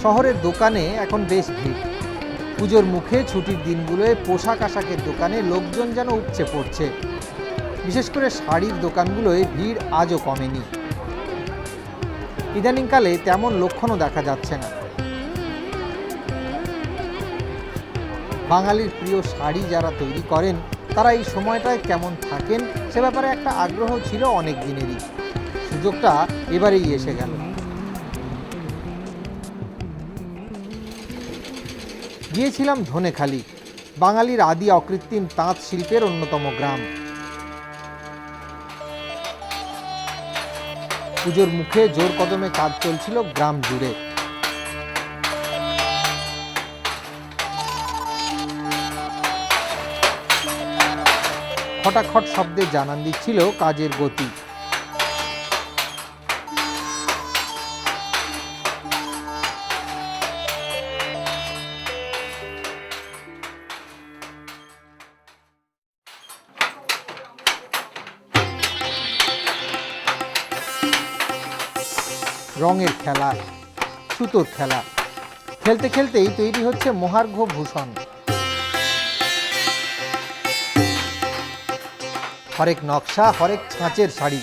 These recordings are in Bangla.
শহরের দোকানে এখন বেশ ভিড়। পুজোর মুখে ছুটির দিনগুলোয় পোশাক আশাকের দোকানে লোকজন যেন উপচে পড়ছে। বিশেষ করে শাড়ির দোকানগুলোয় ভিড় আজও কমেনি। ইদানিংকালে তেমন লক্ষণও দেখা যাচ্ছে না। বাঙালির প্রিয় শাড়ি যারা তৈরি করেন তারা এই সময়টায় কেমন থাকেন সে ব্যাপারে একটা আগ্রহ ছিল অনেক দিনেরই। সুযোগটা এবারেই এসে গেল। গিয়েছিলাম ধনেখালি, বাঙালির আদি অকৃত্রিম তাঁত শিল্পের অন্যতম গ্রাম। পুজোর মুখে জোর কদমে কাজ চলছিল গ্রাম জুড়ে। খটাখট শব্দে জানান দিচ্ছিল কাজের গতি। রঙের খেলা, সুতোর খেলা, খেলতে খেলতেই তৈরি হচ্ছে মহার্ঘ ভূষণ। হরেক নকশা, হরেক ছাঁচের শাড়ি।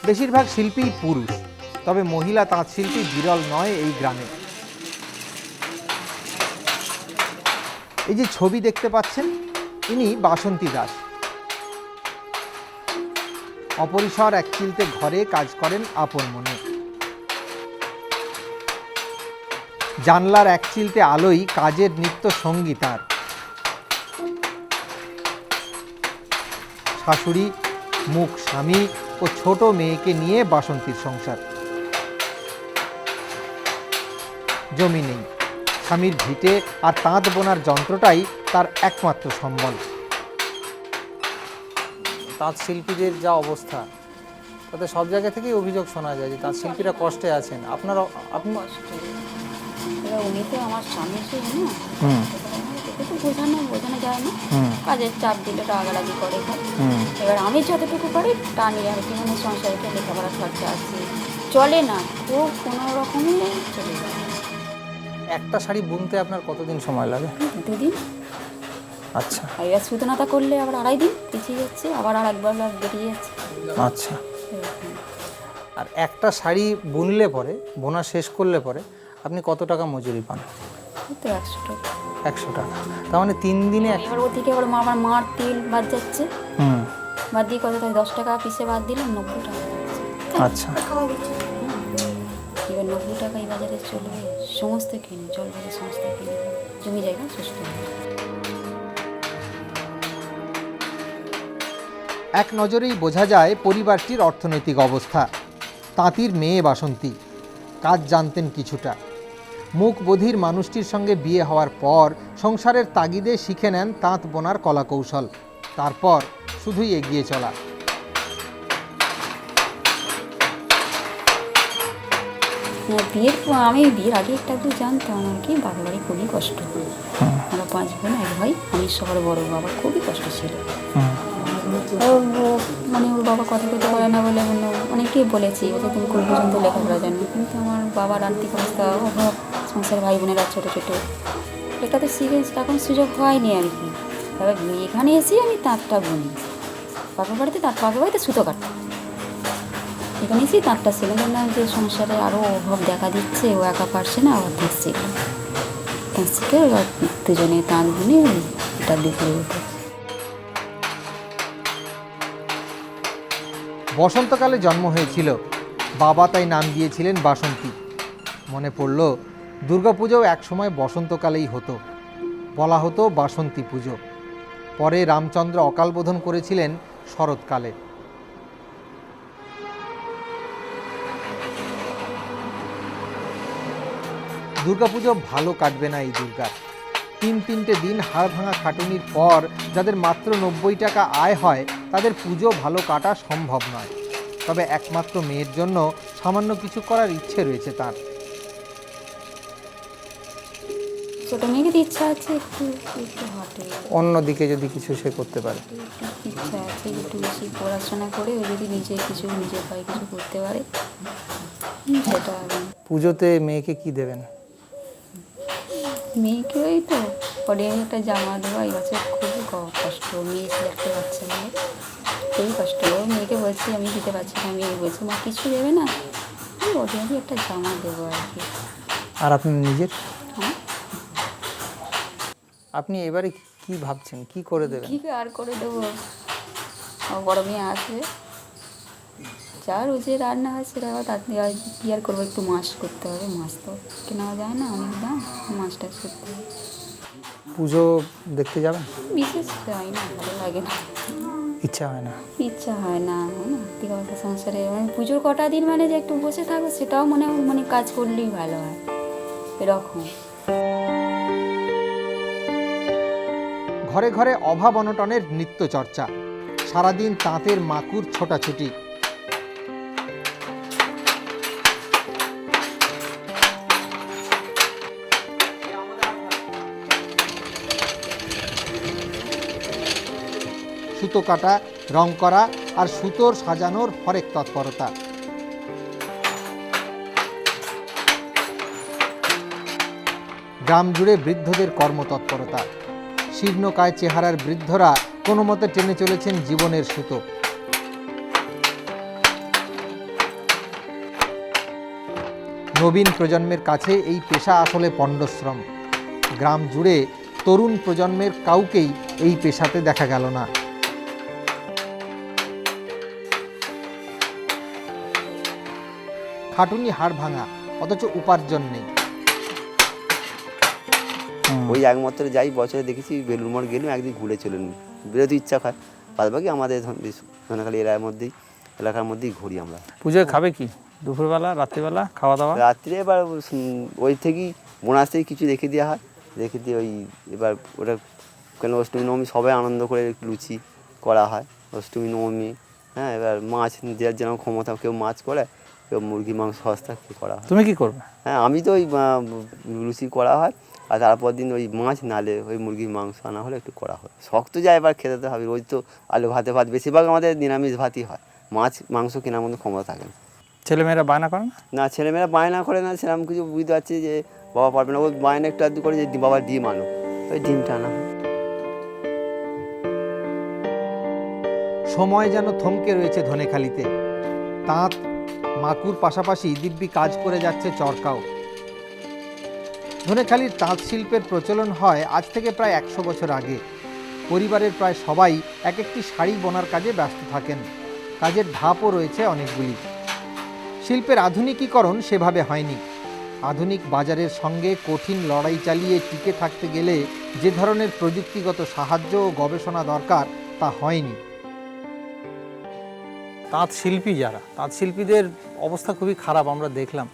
বেশিরভাগ শিল্পীই পুরুষ, তবে মহিলা তাঁত শিল্পী বিরল নয় এই গ্রামে। এই যে ছবি দেখতে পাচ্ছেন, ইনি বাসন্তী দাস। অপরিসর এক চিলতে ঘরে কাজ করেন আপন মনে। জানলার এক চিলতে আলোই কাজের নিত্য সঙ্গী তার। শাশুড়ি, মুখ স্বামী ও ছোট মেয়েকে নিয়ে বাসন্তীর সংসার। জমি নেই, স্বামীর ভিটে আর তাঁত বোনার যন্ত্রটাই তার একমাত্র সম্বল। তাঁত শিল্পীদের যা অবস্থা, তাতে সব জায়গা থেকেই অভিযোগ শোনা যায় যে তাঁত শিল্পীরা কষ্টে আছেন। আপনি উনি তো আমার স্বামী ছিল না, তো বোঝানো যায় না। কাজের চাপ দিলে রাগারাগি করে। এবার আমি যতটুকু পারি তা নিয়ে আর কি, মানে সংসারকে লেখাপড়া খরচা আছে, চলে না, খুব কোনো রকমে চলে যায়। একটা শাড়ি বুনতে আপনার কতদিন সময় লাগে? 2 দিন। আচ্ছা। এবার সুতনাতা করলে আবার 2.5 দিন পিছিয়ে যাচ্ছে, আবার আরেকবার বেরিয়ে যাচ্ছে। আচ্ছা। আর একটা শাড়ি বুনলে পরে, বোনা শেষ করলে পরে আপনি কত টাকা মজুরি পান? তো 100 টাকা। 100 টাকা। তার মানে 3 দিনে এবার ওদিকে আবার আমার মার তেল বাদ যাচ্ছে। বাদ দিয়ে কত টাকা? 10 টাকা পিসে বাদ দিলাম, 90 টাকা। আচ্ছা। এবার 90 টাকা এই বাজারে চলবে, সমস্ত কিনে, জল বাজার সমস্ত কিনে, জমি জায়গা সুস্থ। এক নজরেই বোঝা যায় পরিবারটির অর্থনৈতিক অবস্থা। তাঁতির মেয়ে বাসন্তী কাজ জানতেন কিছুটা। মুখ বধির মানুষটির সঙ্গে বিয়ে হওয়ার পর সংসারের তাগিদে শিখে নেন তাঁত বোনার কলাকৌশল। তারপর শুধুই এগিয়ে চলা। আমি বিয়ের আগে একটু জানতাম আর কি, বাবার বাড়ি খুবই কষ্ট। আমরা 5 বোন, 1 ভাই, আমি সবার বড়। বাবা খুবই কষ্ট ছিল। মানে ওর বাবা কথা বলে না বলে অনেকেই বলেছি যে তুমি কোন পর্যন্ত লেখাপড়া জানো, কিন্তু আমার বাবার আর্থিক অবস্থা, অভাব, সংসার, ভাই বোনেরা ছোটো ছোটো, এটা তো শিখে এখন সুযোগ হয়নি আর কি। তবে এখানে এসে আমি তাঁতটা বুনি। বাবার বাড়িতে সুতো কাটতাম, এখানে এসেই তাঁতটা ছিল না, যে সংসারে আরও অভাব দেখা দিচ্ছে, ও একা পারছে না, আবার তাঁত শিখলাম। তাঁত শিখে এবার দুজনে তাঁত বুনে এটা দুপুরে উঠে। বসন্তকালে জন্ম হয়েছিল, বাবা তাই নাম দিয়েছিলেন বাসন্তী। মনে পড়ল দুর্গাপুজোও একসময় বসন্তকালেই হতো, বলা হতো বাসন্তী পুজো। পরে রামচন্দ্র অকাল বোধন করেছিলেন শরৎকালে। দুর্গাপুজো ভালো কাটবে না এই দুর্গার। 3-3টে দিন হাড় ভাঙা খাটুনির পর যাদের মাত্র 90 টাকা আয় হয়, তাদের পুজো ভালো কাটা সম্ভব নয়। তবে একমাত্র মেয়ের জন্য সামান্য কিছু করার ইচ্ছে রয়েছে তার। ছোটো মেয়েকে তো ইচ্ছা আছে একটু একটু হাঁটে, অন্যদিকে যদি কিছু সে করতে পারে। একটু ইচ্ছা আছে যে একটু বেশি পড়াশোনা করে ও যদি নিজের পায়ে কিছু করতে পারে, সেটা আমি পুজোতে মেয়েকে কি দেবেন? মেয়েকে ওই তো পরে একটা জামা দেওয়া, এই বছর খুব কষ্ট, মেয়ে ছেলে একটা বাচ্চা মেয়ে, খুবই কষ্ট। মেয়েকে বলছি আমি দিতে পারছি না, মেয়ে বলছি মা কিছু দেবে না, ওদেরই একটা জামা দেবো আর কি। আর আপনি নিজের, হ্যাঁ, আপনি এবারে কি ভাবছেন, কি করে দেবেন? কী আর করে দেবো, আমার বড় মেয়ে আসবে, যা রোজে রান্না হয় সেটা আবার তাতে আর কী আর করবো, একটু মাছ করতে হবে, মাছ তো কেনা যায় না, অনেক দাম, মাছটা করতে হবে। পুজো দেখতে যাবেন? বিশেষ হয় না, ভালো লাগে না, ইচ্ছা হয় না? ইচ্ছা হয় না, আর্থিক অবস্থা সংসারে মানে পুজোর কটা দিন মানে যে একটু বসে থাকবো সেটাও মানে কাজ করলেই ভালো হয় এরকম। ঘরে ঘরে অভাব অনটনের নিত্য চর্চা, সারাদিন তাঁতের মাকুর ছোটাছুটি। সুতো কাটা, রং করা আর সুতোর সাজানোর হরেক তৎপরতা। গ্রাম জুড়ে বৃদ্ধদের কর্মতৎপরতা। শীর্ণকায় চেহারার বৃদ্ধরা কোনো মতে টেনে চলেছেন জীবনের সুতো। নবীন প্রজন্মের কাছে এই পেশা আসলে পণ্ডশ্রম। গ্রাম জুড়ে তরুণ প্রজন্মের কাউকেই এই পেশাতে দেখা গেল না। খাটুনি হাড় ভাঙা, অথচ উপার্জন নেই। ওই একমাত্র যাই বছরে দেখেছি বেলুড় মঠ গেলাম, একদিন ঘুরে চলেন, বেরোতে ইচ্ছা হয়, বাদ বাকি আমাদের ধনেখালি এলাকার মধ্যেই ঘুরি আমরা। পুজোয় খাবে কি দুপুরবেলা, রাত্রিবেলা খাওয়া দাওয়া? রাত্রে এবার ওই থেকেই বোনাস থেকে কিছু রেখে দেওয়া হয়, রেখে দিয়ে ওই এবার ওটা কেন অষ্টমী নবমী সবাই আনন্দ করে লুচি করা হয় অষ্টমী নবমী। হ্যাঁ, এবার মাছ দেওয়ার যেন ক্ষমতা, কেউ মাছ করে, কেউ মুরগি মাংস সস্তা কি করা হয়। তুমি কি করবে? হ্যাঁ, আমি তো ওই লুচি করা হয়, আর তারপর দিন ওই মাছ নালে ওই মুরগির মাংস আনা হলে একটু করা হয়। শক্ত যায় এবার খেতে তো হবে, ওই তো আলু ভাতে ভাত, বেশিরভাগ আমাদের নিরামিষ ভাতই হয়, মাছ মাংস কেনার মধ্যে ক্ষমতা থাকে না। ছেলেমেয়েরা বায়না করে না? না, ছেলেমেয়েরা বায়না করে না, সেরকম কিছু বুঝতে পারছি যে বাবা পারবে না, ওই বায়না একটু আধটু করে যে বাবা ডিম আনো, ওই ডিমটা আনা হয়। সময় যেন থমকে রয়েছে ধনেখালিতে। তাঁত মাকুর পাশাপাশি দিব্যি কাজ করে যাচ্ছে চরকাও। ধনেখালির তাঁত শিল্পের প্রচলন হয় আজ থেকে প্রায় 100 বছর আগে। পরিবারের প্রায় সবাই এক একটি শাড়ি বোনার কাজে ব্যস্ত থাকেন। কাজের ধাপও রয়েছে অনেকগুলি। শিল্পের আধুনিকীকরণ সেভাবে হয়নি। আধুনিক বাজারের সঙ্গে কঠিন লড়াই চালিয়ে টিকে থাকতে গেলে যে ধরনের প্রযুক্তিগত সাহায্য ও গবেষণা দরকার তা হয়নি। তাঁত শিল্পী যারা, তাঁত শিল্পীদের অবস্থা খুবই খারাপ আমরা দেখলাম।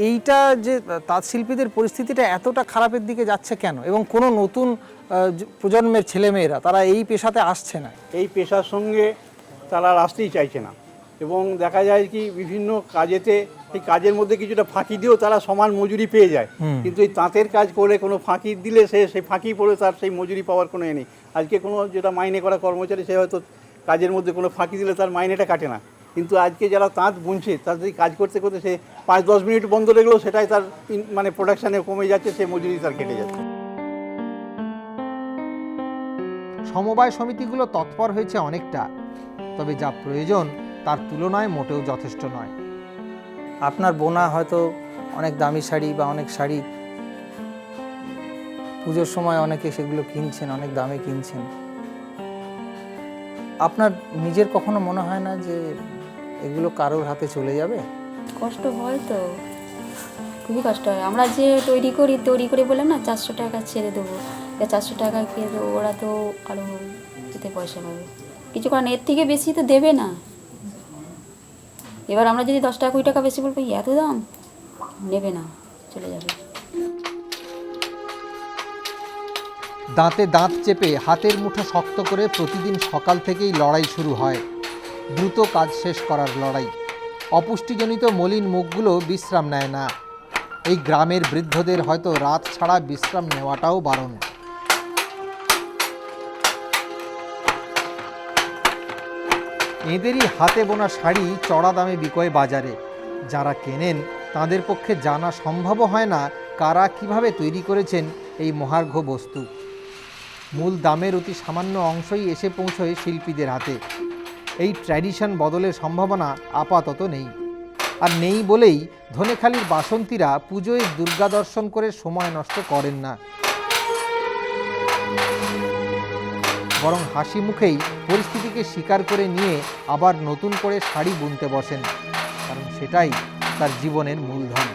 এইটা যে তাঁত শিল্পীদের পরিস্থিতিটা এতটা খারাপের দিকে যাচ্ছে কেন, এবং কোনো নতুন প্রজন্মের ছেলেমেয়েরা তারা এই পেশাতে আসছে না? এই পেশার সঙ্গে তারা আসতেই চাইছে না, এবং দেখা যায় কি বিভিন্ন কাজেতে এই কাজের মধ্যে কিছুটা ফাঁকি দিয়েও তারা সমান মজুরি পেয়ে যায়, কিন্তু এই তাঁতের কাজ করে কোনো ফাঁকি দিলে সেই ফাঁকি পড়ে তার সেই মজুরি পাওয়ার কোনো নেই। আজকে কোনো যেটা মাইনে করা কর্মচারী, সে হয়তো কাজের মধ্যে কোনো ফাঁকি দিলে তার মাইনেটা কাটে না, কিন্তু আজকে যারা তাঁত বুনছে তাদের কাজ করতে করতে সে 5-10 মিনিট বন্ধ রেখেও সেটাই তার মানে প্রোডাকশানে কমে যাচ্ছে, সে মজুরি তার কেটে যাচ্ছে। সমবায় সমিতিগুলো তৎপর হয়েছে অনেকটা, তবে যা প্রয়োজন তার তুলনায় মোটেও যথেষ্ট নয়। আপনার বোনা হয়তো অনেক দামি শাড়ি বা অনেক শাড়ি পুজোর সময় অনেকে সেগুলো কিনছেন, অনেক দামে কিনছেন। আপনার নিজের কখনো মনে হয় না যে এগুলো কারোর হাতে চলে যাবে? কষ্ট হয় তো, খুবই কষ্ট হয়। আমরা যে তৈরি করে বললাম না 400 টাকা ছেড়ে দেবো, 400 টাকা খেয়ে দেবো, ওরা তো আরও যেতে পয়সা পাবে, কিছু কারণ এর থেকে বেশি তো দেবে না। এবার আমরা যদি 10 টাকা 20 টাকা বেশি বলবো, এত দাম নেবে না, চলে যাবে। দাঁতে দাঁত চেপে হাতের মুঠো শক্ত করে প্রতিদিন সকাল থেকেই লড়াই শুরু হয়। দ্রুত কাজ শেষ করার লড়াই। অপুষ্টিজনিত মলিন মুখগুলো বিশ্রাম নেয় না। এই গ্রামের বৃদ্ধদের হয়তো রাত ছাড়া বিশ্রাম নেওয়াটাও বারণ। এদেরই হাতে বোনা শাড়ি চড়া দামে বিকয় বাজারে। যারা কেনেন তাদের পক্ষে জানা সম্ভবও হয় না কারা কিভাবে তৈরি করেছেন এই মহার্ঘ বস্তু। মূল দামের অতি সামান্য অংশই এসে পৌঁছয় শিল্পীদের হাতে। এই ট্র্যাডিশন বদলের সম্ভাবনা আপাতত নেই। আর নেই বলেই ধনেখালির বাসন্তীরা পুজোয় দুর্গা দর্শন করে সময় নষ্ট করেন না, বরং হাসি মুখেই পরিস্থিতিকে স্বীকার করে নিয়ে আবার নতুন করে শাড়ি বুনতে বসেন, কারণ সেটাই তার জীবনের মূলধন।